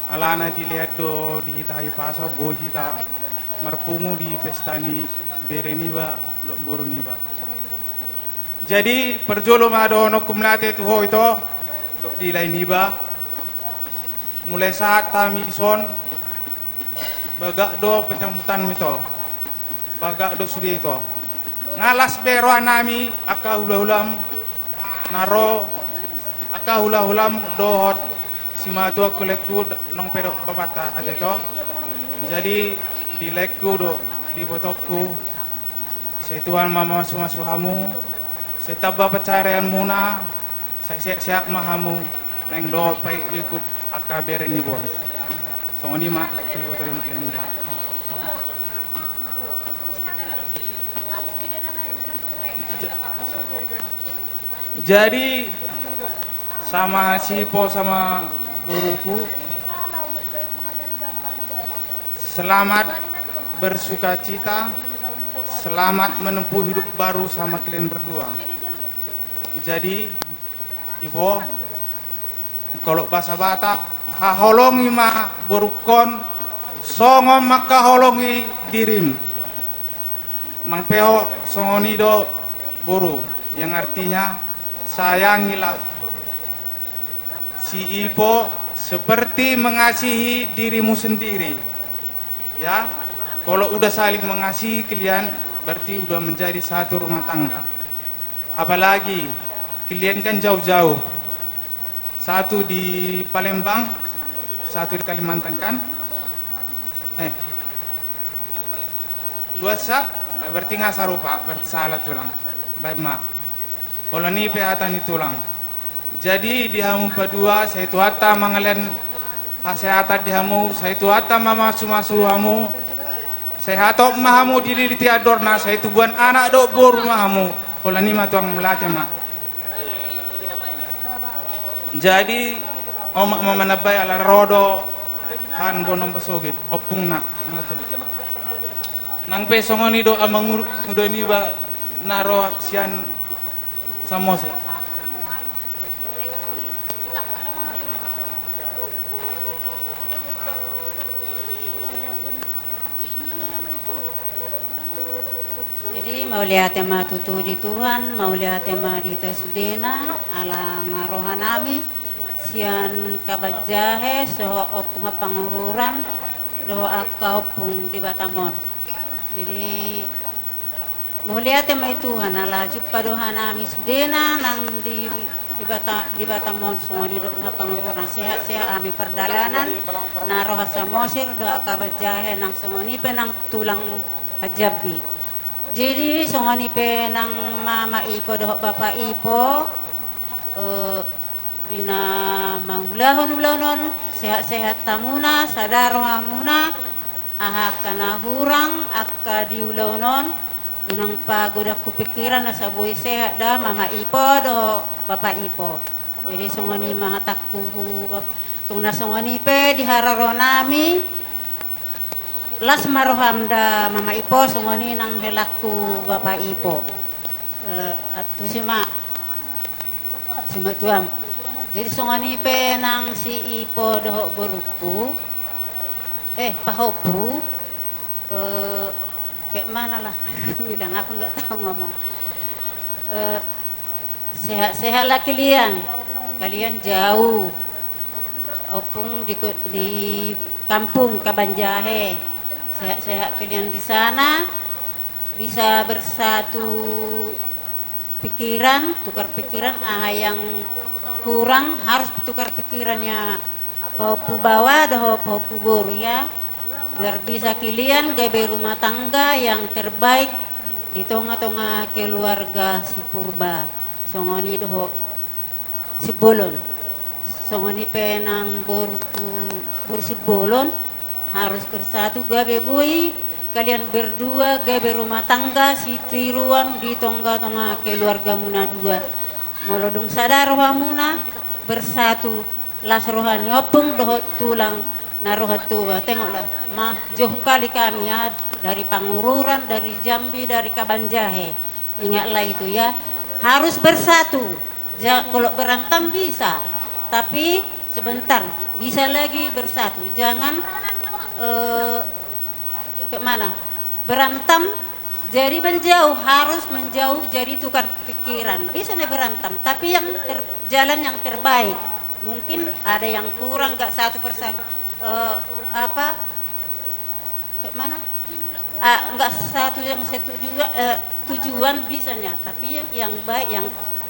alana dilihat do dihitahi pasa bo hita marpungu di pesta ni bereni ba do boruni ba. Jadi perjolo mado no kumlate tu ho ito do di lain hiba mulai saat kami ison bagak do penyambutan mito bagak do sudi ito ngalas bero anami aka hula-hulam naro aka hula-hulam dohot si matua kuleku nong pero babata adeto jadi di leku do di botokku saya Tuhan mama suhamu saya tabah pencarian muna saya siap mahamu neng do pai ikut aka bereni bon songoni mak tu botol ini pak. Jadi sama Sipo sama guruku selamat bersuka cita, selamat menempuh hidup baru sama kalian berdua. Jadi Ipo kalau bahasa Batak haholongi ma borukon songom maka holongi dirim nang peho songoni do boru yang artinya sayangilah si Ipo seperti mengasihi dirimu sendiri. Ya, kalau udah saling mengasihi kalian berarti udah menjadi satu rumah tangga. Apalagi kalian kan jauh-jauh. Satu di Palembang, satu di Kalimantan kan? Dua sa berarti nggak sarupa, berarti salah tulang. Baik mak. Kalau ni pehatan tulang. Jadi dihamu padua saya tu hatta mangalen hasehatan dihamu saya tu hatta mama sumasu hamu saya hatok mahamu dililiti adorna saya tu buan anak do boru mahamu kalau ni matuang melatih mak. Jadi omak mama nabai ala rodo han bonom pasogit opung nak nang pesongoni do amang udoni ba naro sian samose. Jadi mau lihat tema tutu di Tuhan, mau lihat tema di Tasudena, ala ngarohanami, sian kabajahe, soho opung pangururan, doho aka opung di Batamon. Jadi mau lihat tema Tuhan, ala jumpa dohanami Sudena, nang di Batamon, soho di doho pangururan, sehat-sehat ami perdalanan, naroh samosir, doho aka bajahe, nang soho ni penang tulang hajabi. Jadi songoni pe nang mama Ipo doh bapak Ipo dina maulahon sehat-sehat tamuna sadaro hamuna aha kana hurang akka diulaunon unang pagoda kupikiran na saboy sehat da mama Ipo doh bapak Ipo. Jadi songoni mahatakku tung na songoni pe dihararonami las marohamda mama Ipo songoni nang helaku bapak Ipo atu sima tuam. Jadi songoni pe nang si Ipo doh boruku pahopu kayak mana lah bilang aku nggak tahu ngomong sehat-sehat lah kalian jauh opung di kampung Kabanjahe. Sehat-sehat kalian di sana bisa bersatu pikiran, tukar pikiran yang kurang harus tukar pikirannya popu bawah doh popu boru ya biar bisa kalian gawe rumah tangga yang terbaik di tengah-tengah keluarga si Purba songoni doh si Bolon songoni penang boru si Bolon harus bersatu gawe bui kalian berdua gawe rumah tangga si tiruang di tongga-tongga keluarga muna dua molodong sadar muna bersatu las rohani opung doh tulang narohat tua tengoklah mah jauh kali kami ya dari Pangururan dari Jambi dari Kabanjahe ingatlah itu ya harus bersatu kalau berantem bisa tapi sebentar bisa lagi bersatu. Jangan ke mana? Berantem jadi menjauh, harus menjauh jadi tukar pikiran. Bisa nih berantem, tapi yang jalan yang terbaik. Mungkin ada yang kurang nggak satu persatu apa ke mana? Nggak satu yang tujuan bisanya, tapi yang baik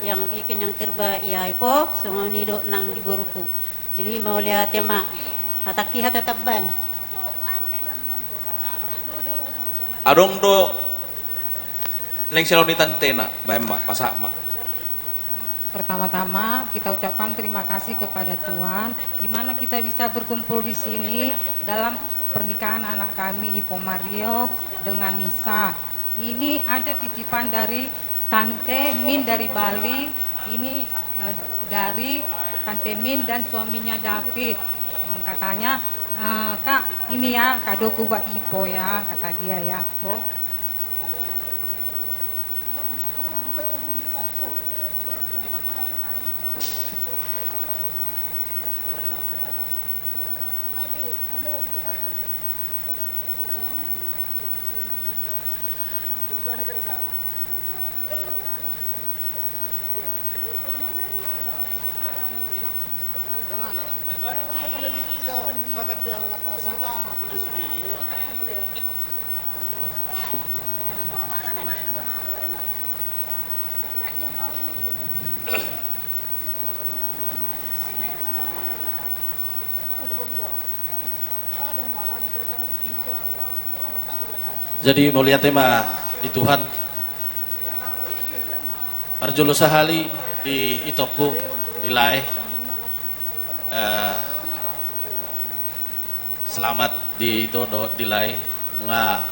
yang bikin yang terbaik ya ipo semua ni do nang di buruku. Jadi mau lihat tema hataki hatatabban. Adong do lengselonitan tena, Mbak pasak Mak. Pertama-tama kita ucapkan terima kasih kepada Tuhan, di mana kita bisa berkumpul di sini dalam pernikahan anak kami Ipo Mario dengan Nisa. Ini ada titipan dari Tante Min dari Bali, ini dari Tante Min dan suaminya David. Katanya, Kak ini ya kadoku buat Ipo ya, kata dia ya. Jadi mulia tema di Tuhan Arjulu sahali di itoku nilai selamat di itu do nilai nga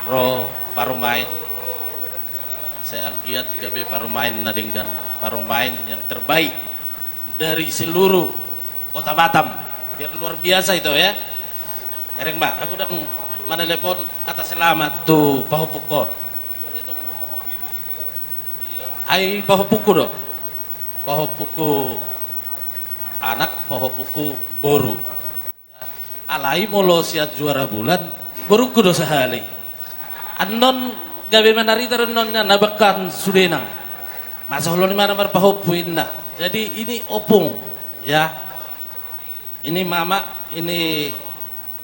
ro parumain saya anggiat gabe parumain nadinggan parumain yang terbaik dari seluruh kota Batam, biar luar biasa itu ya. Ereng Mbak, aku udah menelepon kata selamat tuh pahopukon. Ai pahopuku do, pahopuku anak pahopuku boru. Alai molo siat juara bulan boruku do sehali. Anon gawe manari terunonnya nabakan sudenang. Masa ulun mana berpahopuin nah. Jadi ini opung ya. Ini mama, ini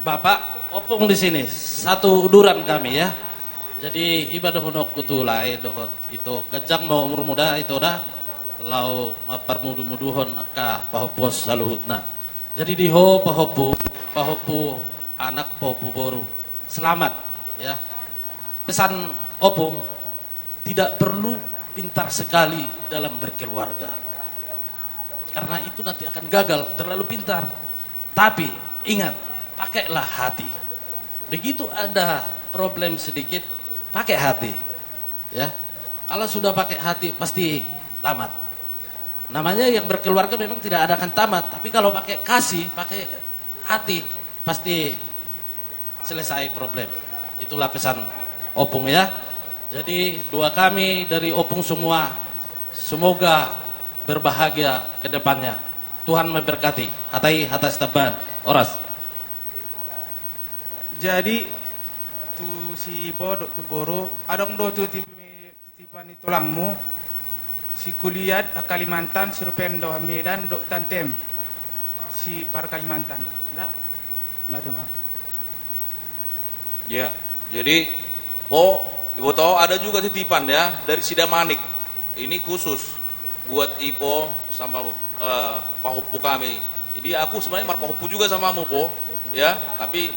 bapak opung di sini. Satu uduran kami ya. Jadi ibadah honok kutulai dohot itu gajang mau umur muda itu dah lau permudu-muduhon aka pahopos saluhutna. Jadi diho pahopu anak pahopu boru. Selamat ya. Pesan opung tidak perlu pintar sekali dalam berkeluarga. Karena itu nanti akan gagal, terlalu pintar. Tapi ingat, pakailah hati. Begitu ada problem sedikit, pakai hati. Ya. Kalau sudah pakai hati pasti tamat. Namanya yang berkeluarga memang tidak ada akan tamat, tapi kalau pakai kasih, pakai hati pasti selesai problem. Itulah pesan opung ya. Jadi doa kami dari opung semua, semoga berbahagia ke depannya. Tuhan memberkati. Hatai hatas taban. Oras. Jadi tu si Ipo dok tu boro adong do tu titipan tulangmu si kuliah Kalimantan si Rupendo Medan dok tantem si par Kalimantan. Dah. Nah tu Bang. Ya. Jadi Ibu tahu ada juga titipan ya dari Sidamanik. Ini khusus buat Ipo sama pahupu kami. Jadi aku sebenarnya marpahupu juga samamu Po, ya. Tapi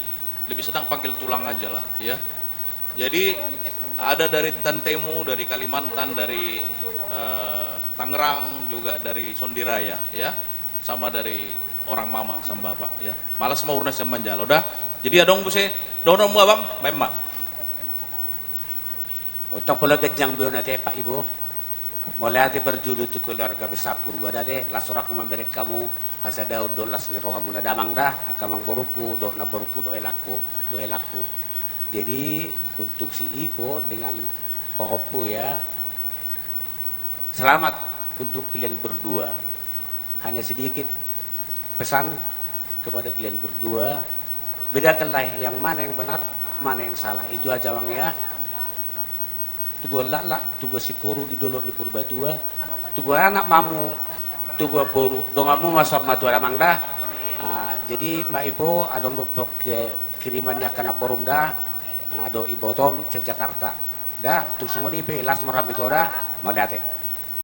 lebih senang panggil tulang aja lah, ya. Jadi ada dari Tantemu, dari Kalimantan, dari Tangerang, juga dari Sondiraya, ya. Sama dari orang mama sama bapak, ya. Malas mau urnas yang manjalo, dah. Jadi adong buse, dong mu abang, memang. Utak pula gajang biyo natin Pak Ibu. Mulai ati berjulu tu keluarga besar purba dade. Lasur aku memberi kamu hasa daud dolas ni rohamu na damang dah. Akamang boruku do na boruku do elakku. Jadi untuk si Ibu dengan Pahopu ya. Selamat untuk kalian berdua. Hanya sedikit pesan kepada kalian berdua, bedakanlah yang mana yang benar, mana yang salah. Itu aja bang ya. Tubuh lak tubuh sikoru idolo di purba tua, tubuh anak mamu, tubuh boru, dongamu masor matu ada mang dah. Jadi mak ibu adong ke kirimannya karena forum dah, do ibu tom cek Jakarta, dah tu semua di pelas meram itu dah, mau date.